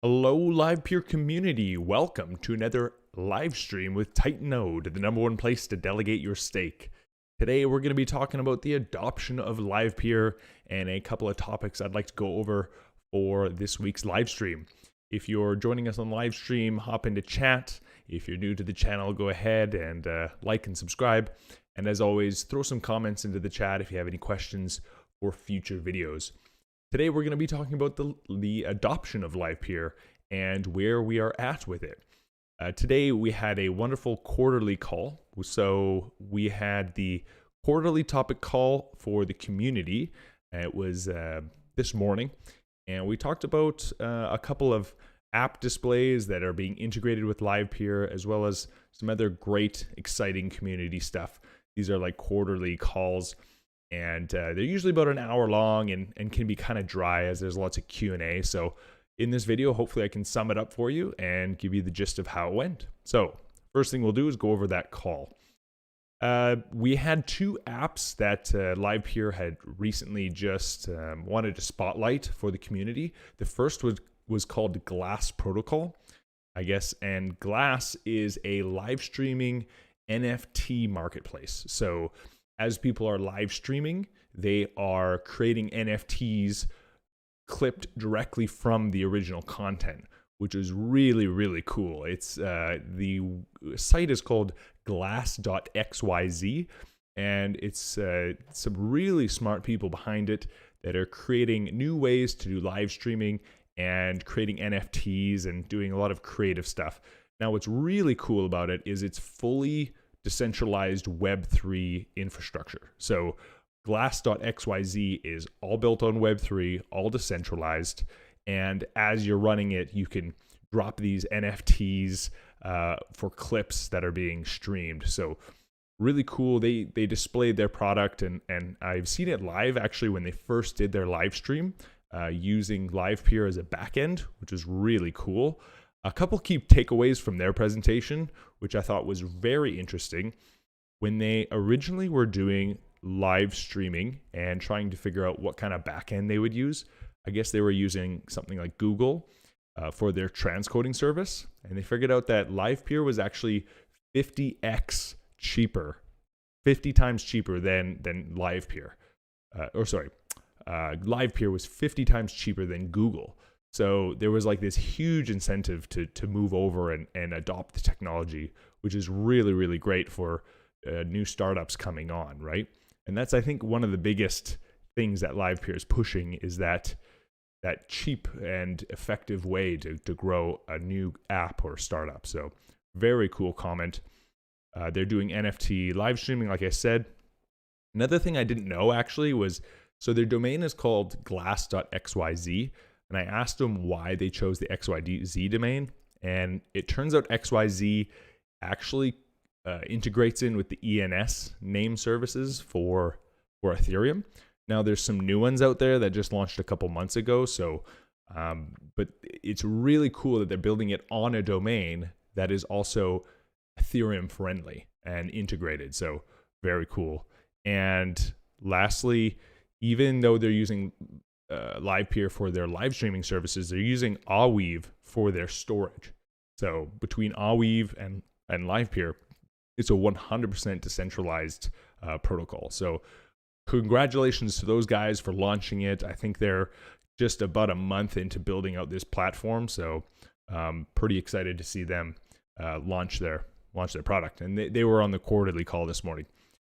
Hello, Livepeer community. Welcome to another live stream with TitanNode, the #1 place to delegate your stake. Today, we're going to be talking about the adoption of Livepeer and a couple of topics I'd like to go over for this week's live stream. If you're joining us on live stream, hop into chat. If you're new to the channel, go ahead and like and subscribe. And as always, throw some comments into the chat if you have any questions for future videos. Today, we're going to be talking about the adoption of Livepeer and where we are at with it. Today, we had a wonderful quarterly call. So we had the quarterly topic call for the community. It was this morning. And we talked about a couple of app displays that are being integrated with Livepeer, as well as some other great, exciting community stuff. These are like quarterly calls. And they're usually about an hour long and can be kind of dry as there's lots of Q&A. So in this video, hopefully I can sum it up for you and give you the gist of how it went. So first thing we'll do is go over that call. We had two apps that Livepeer had recently just wanted to spotlight for the community. The first was called Glass Protocol, I guess, and Glass is a live streaming NFT marketplace. So as people are live streaming, they are creating NFTs clipped directly from the original content, which is really, really cool. It's the site is called Glass.xyz, and it's some really smart people behind it that are creating new ways to do live streaming and creating NFTs and doing a lot of creative stuff. Now, what's really cool about it is it's fully decentralized Web3 infrastructure. So Glass.xyz is all built on Web3, all decentralized. And as you're running it, you can drop these NFTs for clips that are being streamed. So really cool. They displayed their product, and I've seen it live actually when they first did their live stream using Livepeer as a backend, which is really cool. A couple key takeaways from their presentation, which I thought was very interesting. When they originally were doing live streaming and trying to figure out what kind of backend they would use, I guess they were using something like Google for their transcoding service. And they figured out that Livepeer was actually 50x cheaper, 50 times cheaper than Livepeer. Livepeer was 50 times cheaper than Google. So there was like this huge incentive to move over and adopt the technology, which is really, really great for new startups coming on, right? And that's, I think, one of the biggest things that Livepeer is pushing is that cheap and effective way to grow a new app or startup. So very cool comment. They're doing NFT live streaming, like I said. Another thing I didn't know actually was, so their domain is called Glass.xyz. And I asked them why they chose the XYZ domain. And it turns out XYZ actually integrates in with the ENS name services for Ethereum. Now, there's some new ones out there that just launched a couple months ago. So, but it's really cool that they're building it on a domain that is also Ethereum friendly and integrated. So very cool. And lastly, even though they're using Livepeer for their live streaming services, they're using Aweave for their storage. So between Aweave and Livepeer, it's a 100% decentralized protocol. So congratulations to those guys for launching it. I think they're just about a month into building out this platform. So pretty excited to see them launch their product. And they were on the quarterly call this morning.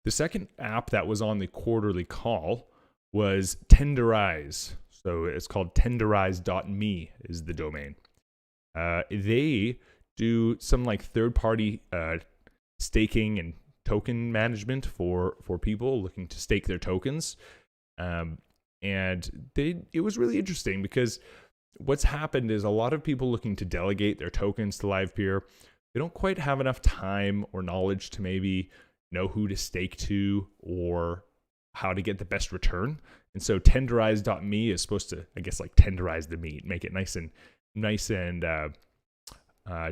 The second app that was on the quarterly call was Tenderize. So it's called tenderize.me is the domain. They do some like third-party staking and token management for people looking to stake their tokens. And it was really interesting because what's happened is a lot of people looking to delegate their tokens to Livepeer, they don't quite have enough time or knowledge to maybe know who to stake to or how to get the best return. And so tenderize.me is supposed to, I guess, like tenderize the meat, make it nice and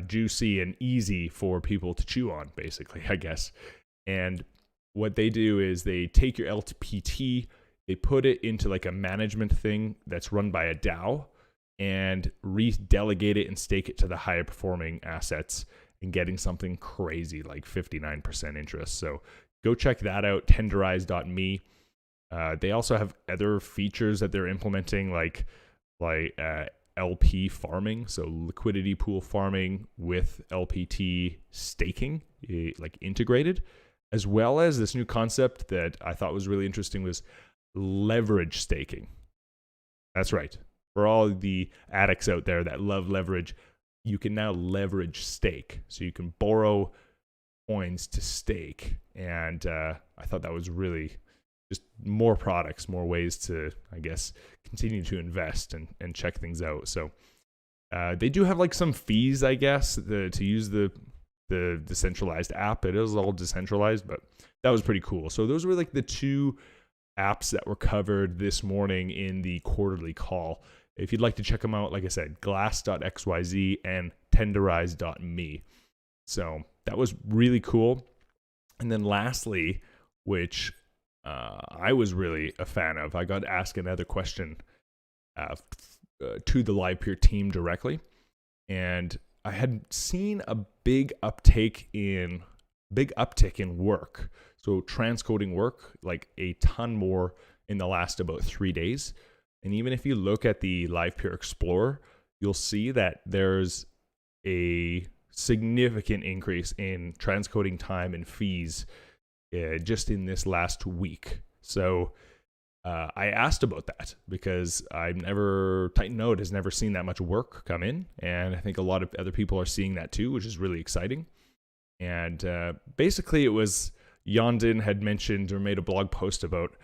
juicy and easy for people to chew on, basically, I guess. And what they do is they take your LTPT, they put it into like a management thing that's run by a DAO. and redelegate it and stake it to the higher performing assets and getting something crazy like 59% interest. So go check that out, tenderize.me. They also have other features that they're implementing like LP farming, so liquidity pool farming with LPT staking, like integrated, as well as this new concept that I thought was really interesting was leverage staking. That's right. For all the addicts out there that love leverage, you can now leverage stake. So you can borrow coins to stake. And I thought that was really just more products, more ways to, I guess, continue to invest and check things out. So they do have like some fees, I guess, to use the decentralized app. It is all decentralized, but that was pretty cool. So those were like the two apps that were covered this morning in the quarterly call. If you'd like to check them out, like I said, Glass.xyz and tenderize.me. So that was really cool. And then lastly, which I was really a fan of, I got to ask another question to the Livepeer team directly. And I had seen a big uptick in work. So transcoding work, like a ton more in the last about 3 days. And even if you look at the Livepeer Explorer, you'll see that there's a significant increase in transcoding time and fees just in this last week. So I asked about that because Titanode has never seen that much work come in. And I think a lot of other people are seeing that too, which is really exciting. And basically it was, Yondin had mentioned or made a blog post about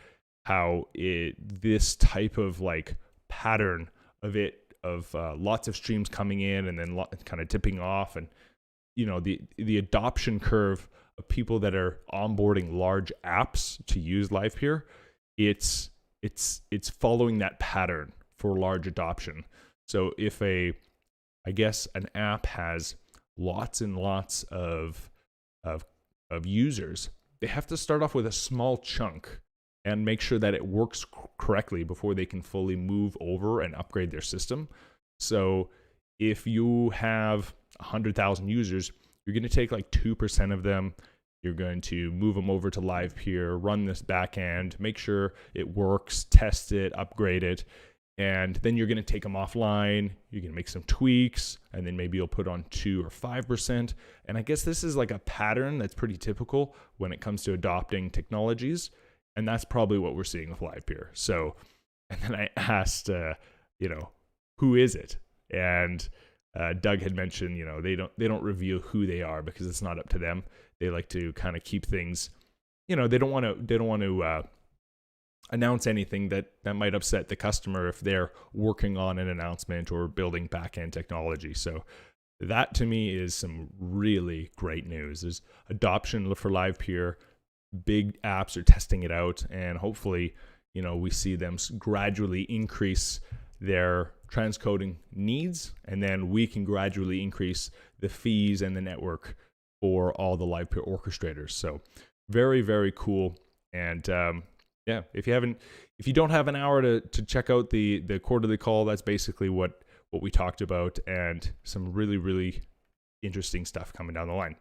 how this type of like pattern of lots of streams coming in and then kind of tipping off, and you know the adoption curve of people that are onboarding large apps to use Livepeer, it's following that pattern for large adoption. So if an app has lots and lots of users, they have to start off with a small chunk and make sure that it works correctly before they can fully move over and upgrade their system. So if you have 100,000 users, you're going to take like 2% of them. You're going to move them over to Livepeer, run this backend, make sure it works, test it, upgrade it, and then you're going to take them offline. You're going to make some tweaks, and then maybe you'll put on 2 or 5%. And I guess this is like a pattern that's pretty typical when it comes to adopting technologies. And that's probably what we're seeing with Livepeer. So, and then I asked, who is it? And Doug had mentioned, they don't reveal who they are because it's not up to them. They like to kind of keep things, they don't want to announce anything that might upset the customer if they're working on an announcement or building back-end technology. So that to me is some really great news. There's adoption for Livepeer. Big apps are testing it out, and hopefully, we see them gradually increase their transcoding needs, and then we can gradually increase the fees and the network for all the Livepeer orchestrators. So very, very cool. And if you don't have an hour to check out the quarterly call, that's basically what we talked about, and some really, really interesting stuff coming down the line.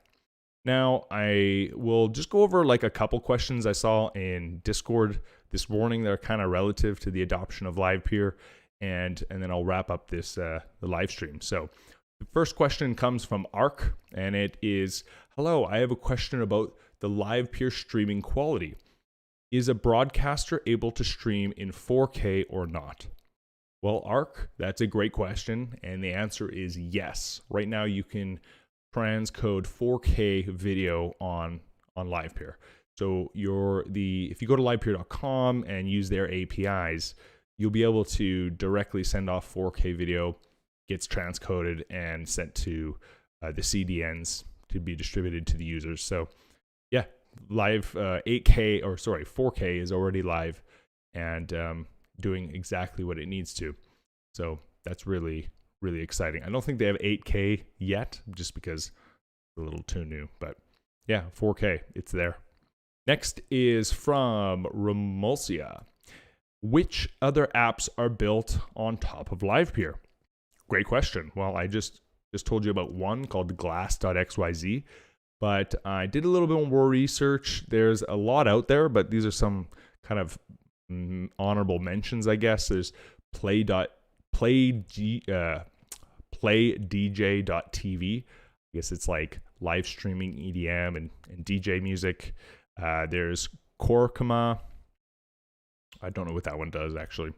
Now, I will just go over like a couple questions I saw in Discord this morning that are kind of relative to the adoption of Livepeer, and then I'll wrap up this the live stream. So the first question comes from Ark, and it is, hello, I have a question about the Livepeer streaming quality. Is a broadcaster able to stream in 4K or not? Well, Ark, that's a great question, and the answer is yes. Right now you can transcode 4K video on Livepeer. So if you go to livepeer.com and use their APIs, you'll be able to directly send off 4K video, gets transcoded and sent to the CDNs to be distributed to the users. So yeah, 4K is already live and doing exactly what it needs to. So that's really, really exciting. I don't think they have 8K yet, just because it's a little too new. But yeah, 4K, it's there. Next is from Remulsia. Which other apps are built on top of Livepeer? great question. Well, I just told you about one called Glass.xyz, but I did a little bit more research. There's a lot out there, but these are some kind of honorable mentions, I guess. There's playdj.tv. I guess it's like live streaming EDM and DJ music. There's Korkma. I don't know what that one does, actually.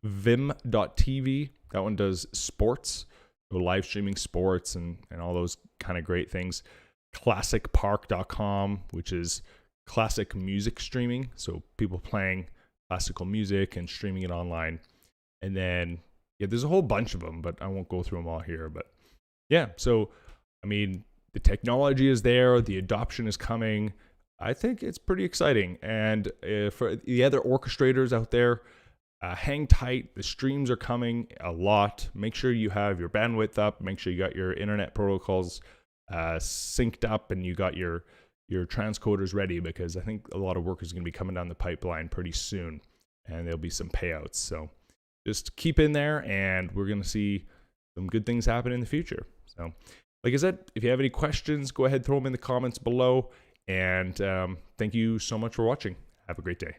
Vim.tv. That one does sports, so live streaming sports and all those kind of great things. Classicpark.com, which is classic music streaming, so people playing classical music and streaming it online. And then, yeah, there's a whole bunch of them, but I won't go through them all here. But yeah, so, I mean, the technology is there, the adoption is coming. I think it's pretty exciting. And for the other orchestrators out there, hang tight. The streams are coming a lot. Make sure you have your bandwidth up. Make sure you got your internet protocols synced up and you got your transcoders ready, because I think a lot of work is going to be coming down the pipeline pretty soon, and there'll be some payouts. So just keep in there, and we're going to see some good things happen in the future. So like I said, if you have any questions, go ahead, throw them in the comments below. And thank you so much for watching. Have a great day.